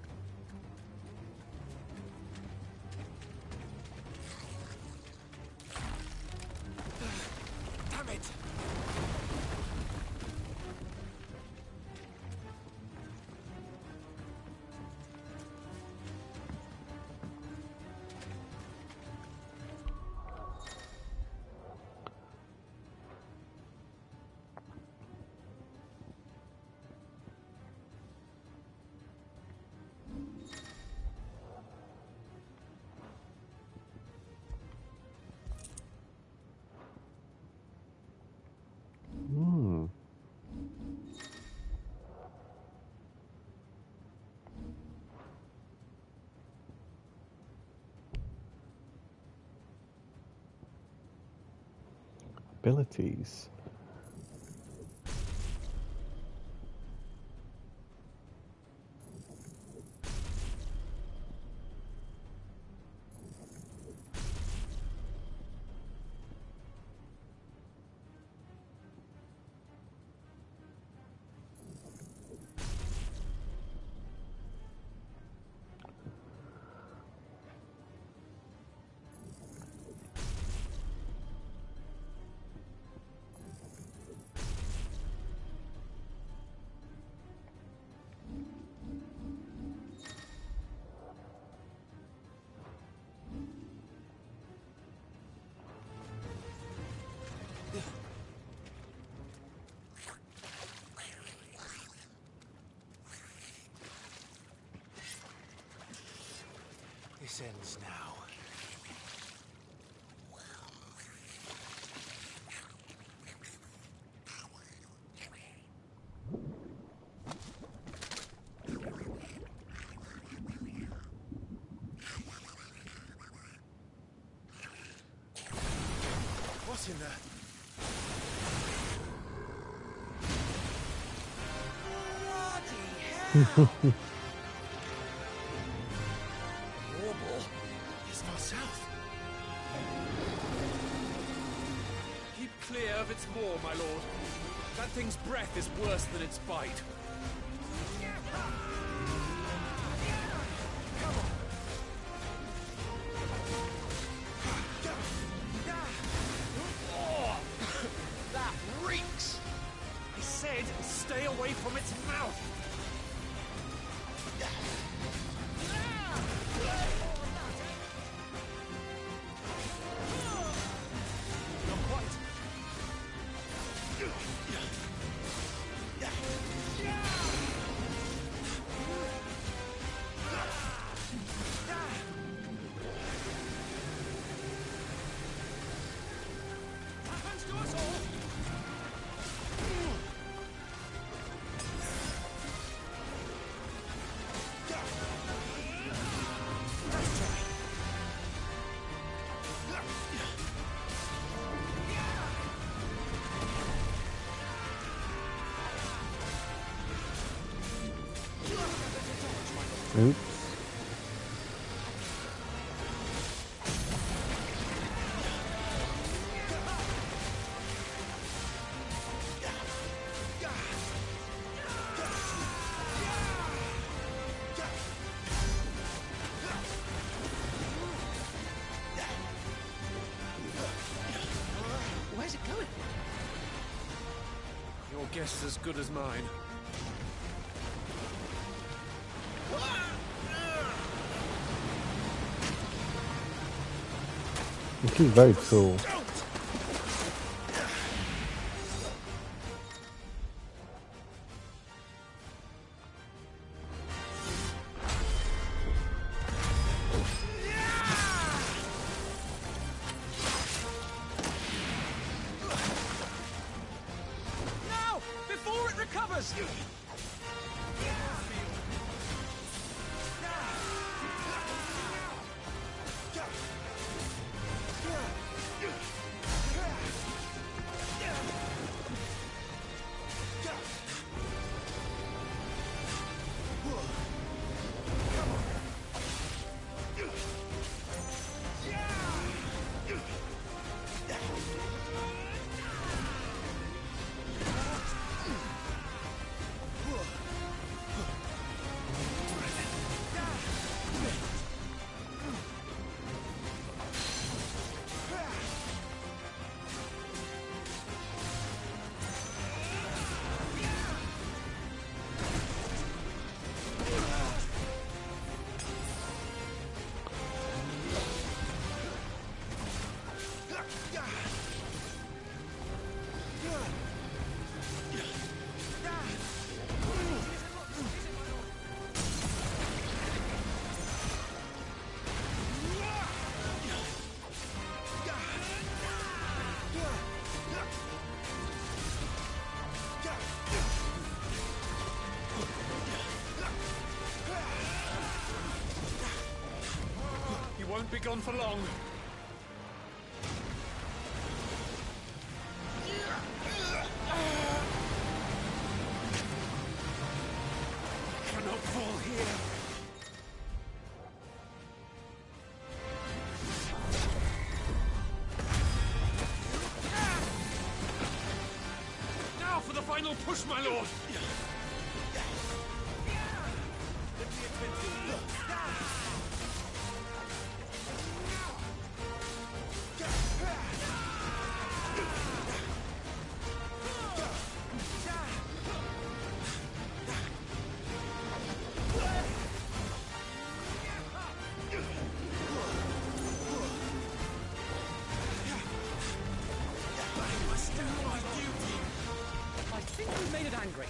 Damn it! abilities. This ends now. What's in there? Bloody Warble is far south. Keep clear of its maw, my lord. That thing's breath is worse than its bite. Oh, that reeks! I said stay away from its mouth. Not quite. Happens to us all. Oops. Where's it going? Your guess is as good as mine. This is very cool. Now! Before it recovers! He won't be gone for long. Fall here. Now for the final push, my lord! I think we made it angry.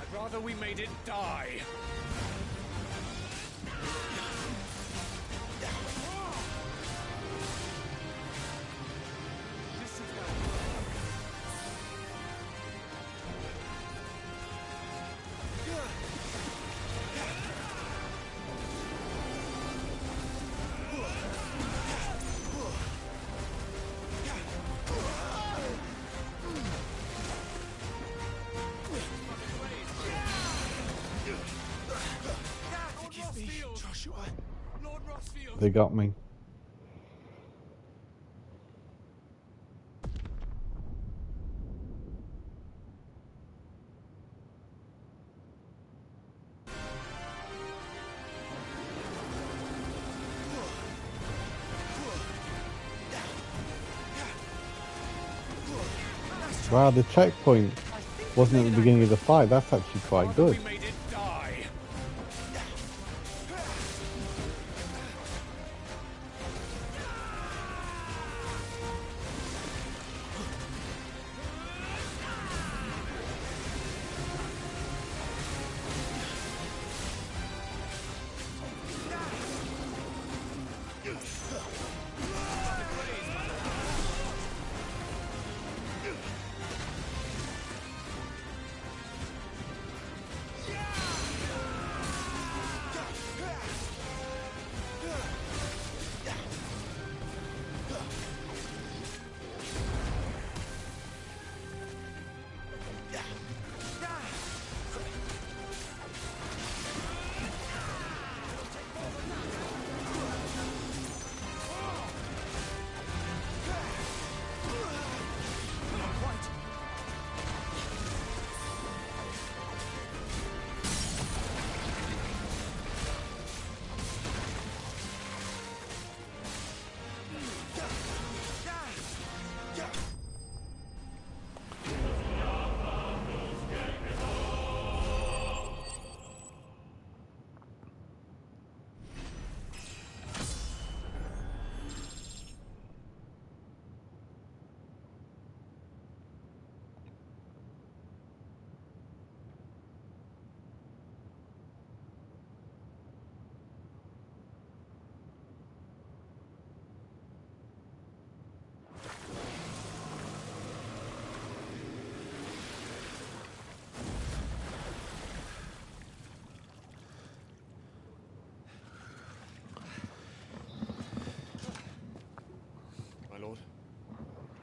I'd rather we made it die. They got me. Wow, the checkpoint wasn't at the beginning of the fight. That's actually quite good.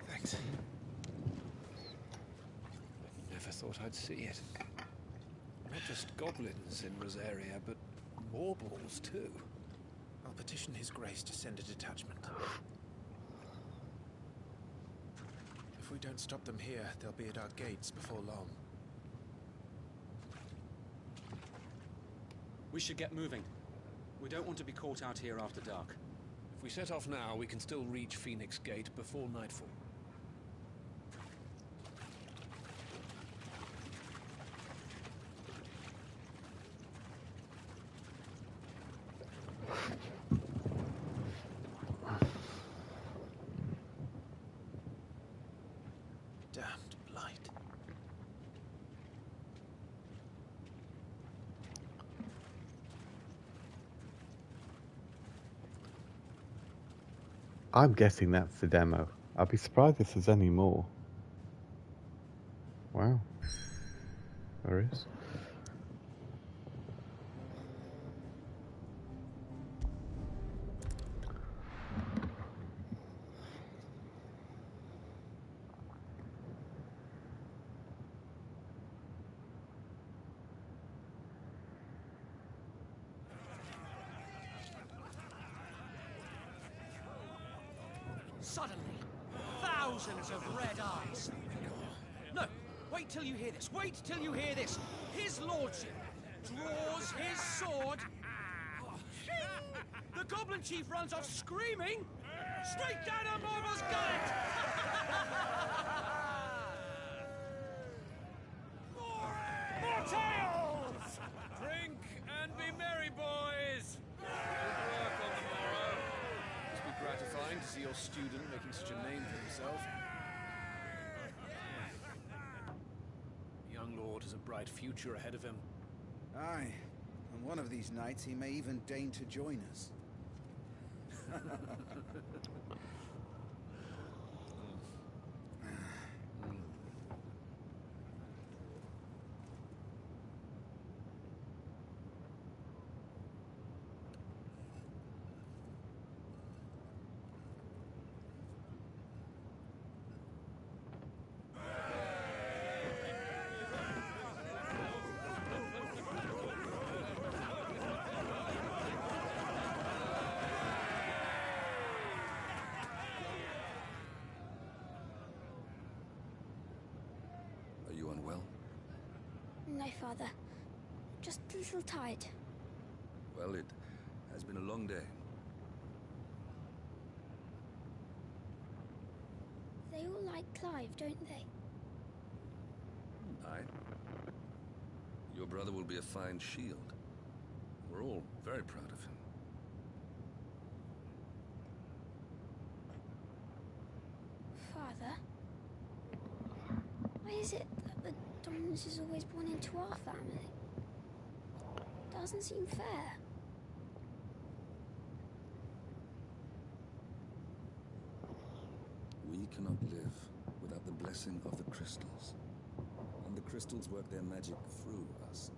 Thanks. I never thought I'd see it. Not just goblins in Rosaria, but warballs too. I'll petition His Grace to send a detachment. If we don't stop them here, they'll be at our gates before long. We should get moving. We don't want to be caught out here after dark. If we set off now, we can still reach Phoenix Gate before nightfall. Damned blight. I'm guessing that's the demo. I'd be surprised if there's any more. Wow. There is. suddenly, thousands of red eyes. No, wait till you hear this. Wait till you hear this. His lordship draws his sword. The goblin chief runs off screaming, straight down a Morgul's gullet. More tales! Drink and be merry, boys! Good work on the morrow. Must be gratifying to see your student making such a name for himself. The young lord has a bright future ahead of him. Aye, and one of these nights he may even deign to join us. Are you unwell? No, Father. Just a little tired. Well, it has been a long day. They all like Clive, don't they? Aye. Your brother will be a fine shield. We're all very proud of him. Father? Why is it that the dominance is always born into our family? Doesn't seem fair. We cannot live without the blessing of the crystals. And the crystals work their magic through us.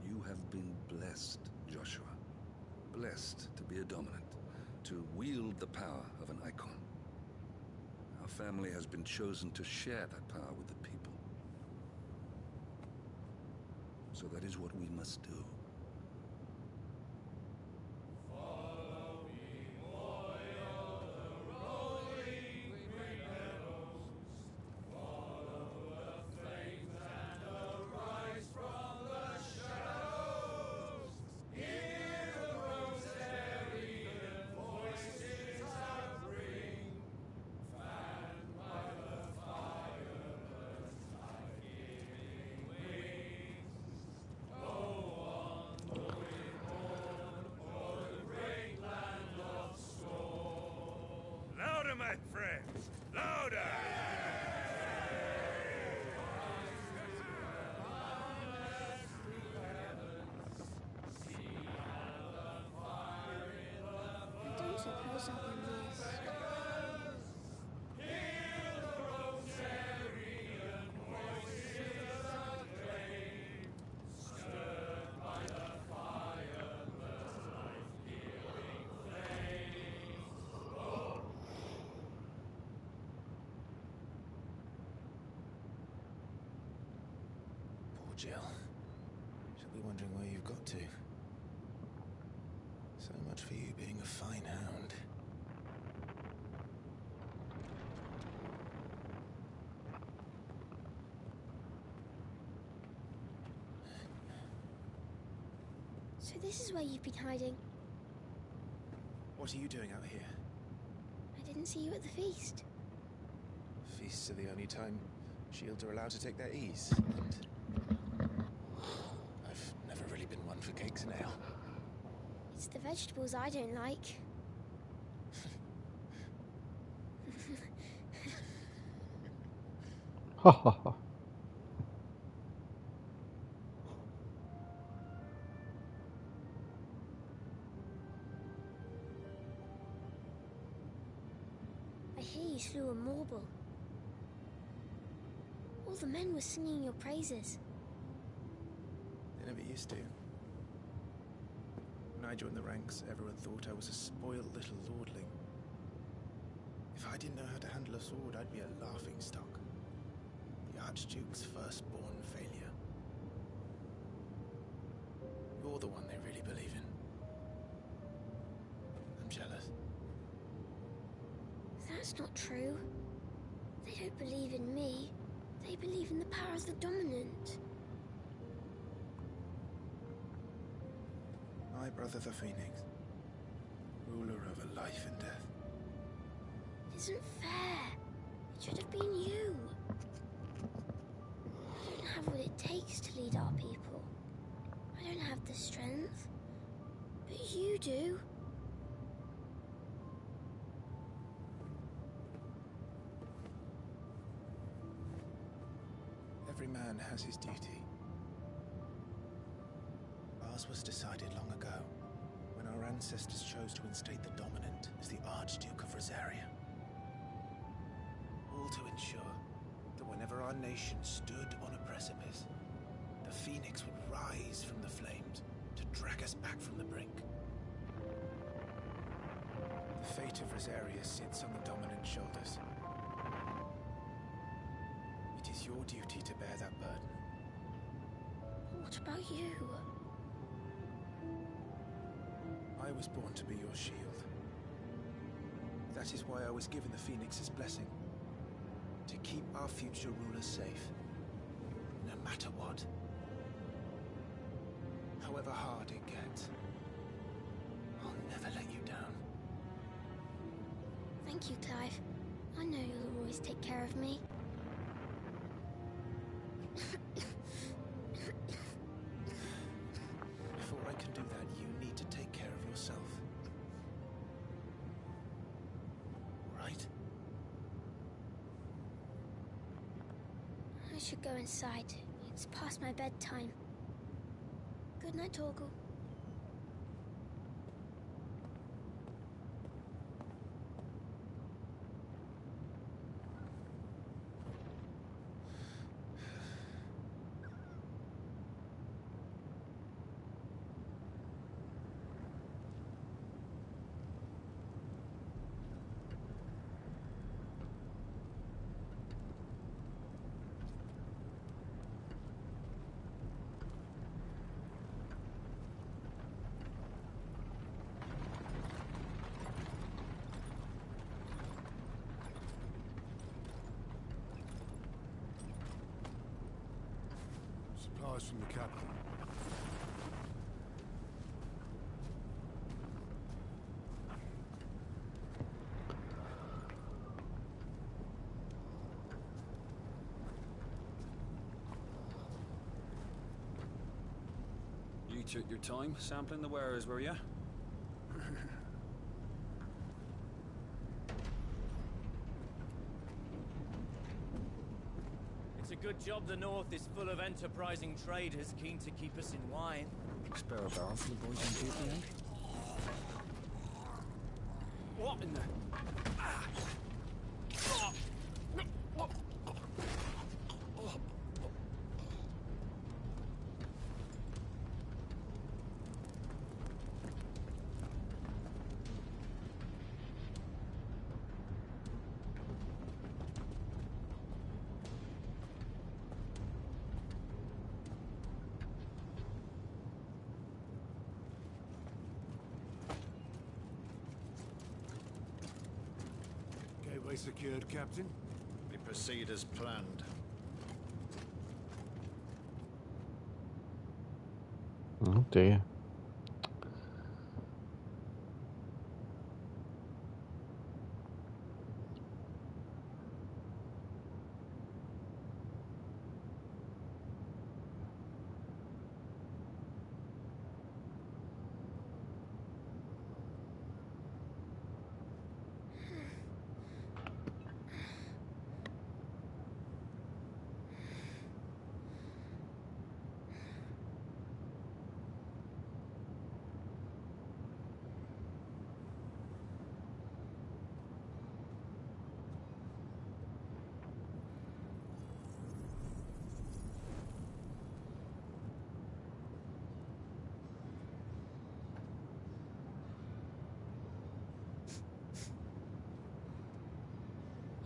You have been blessed, Joshua. Blessed to be a dominant, to wield the power of an icon. Our family has been chosen to share that power with the people. So that is what we must do. Louder, my friends! Louder! I don't suppose I'll be missed. Poor Jill. She'll be wondering where you've got to. So much for you being a fine hound. So this is where you've been hiding. What are you doing out here? I didn't see you at the feast. Feasts are the only time shields are allowed to take their ease, and I've never really been one for cakes and ale. It's the vegetables I don't like. Ha ha ha. I hear you slew a Morgul. All the men were singing your praises. They never used to. When I joined the ranks, everyone thought I was a spoiled little lordling. If I didn't know how to handle a sword, I'd be a laughingstock. The Archduke's firstborn failure. You're the one they really believe in. I'm jealous. That's not true. They don't believe in me. They believe in the power of the dominant. My brother the Phoenix, ruler over life and death. It isn't fair. It should have been you. I don't have what it takes to lead our people. I don't have the strength. But you do. Every man has his duty. Ours was decided long ago, when our ancestors chose to instate the dominant as the Archduke of Rosaria. All to ensure that whenever our nation stood on a precipice, the Phoenix would rise from the flames to drag us back from the brink. The fate of Rosaria sits on the dominant's shoulders. It is your duty to bear that burden. What about you? I was born to be your shield. That is why I was given the Phoenix's blessing. To keep our future rulers safe. No matter what. However hard it gets. I'll never let you down. Thank you, Clive. I know you'll always take care of me. Before I can do that, you need to take care of yourself. Right? I should go inside. It's past my bedtime. Good night, Torgal. Supplies from the capital. You took your time sampling the wares, were you? It's a good job the North is full of enterprising traders keen to keep us in wine. Spare a barrel for the boys on duty, eh? What in the... Ah. Oh. Oh. Oh. Gateway secured, Captain. We proceed as planned. Oh dear.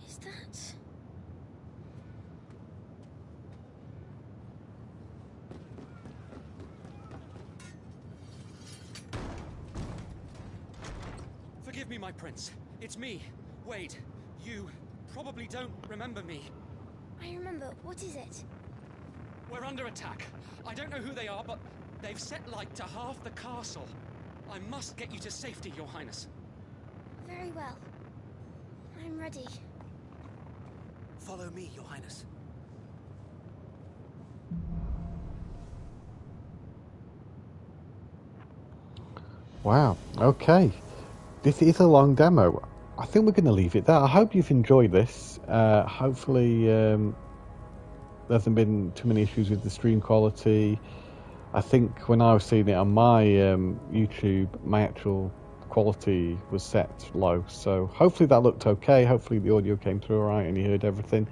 Is that... Forgive me, my prince. It's me, Wade. You probably don't remember me. I remember. What is it? We're under attack. I don't know who they are, but they've set light to half the castle. I must get you to safety, Your Highness. Very well. I'm ready. Follow me, Your Highness. Wow, okay. This is a long demo. I think we're going to leave it there. I hope you've enjoyed this. Hopefully there hasn't been too many issues with the stream quality. I think when I was seeing it on my YouTube, my actual quality was set low. So hopefully that looked okay. Hopefully the audio came through all right and you heard everything.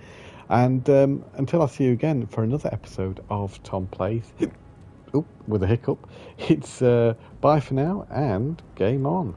And until I see you again for another episode of Tom Plays, with a hiccup, it's bye for now and game on.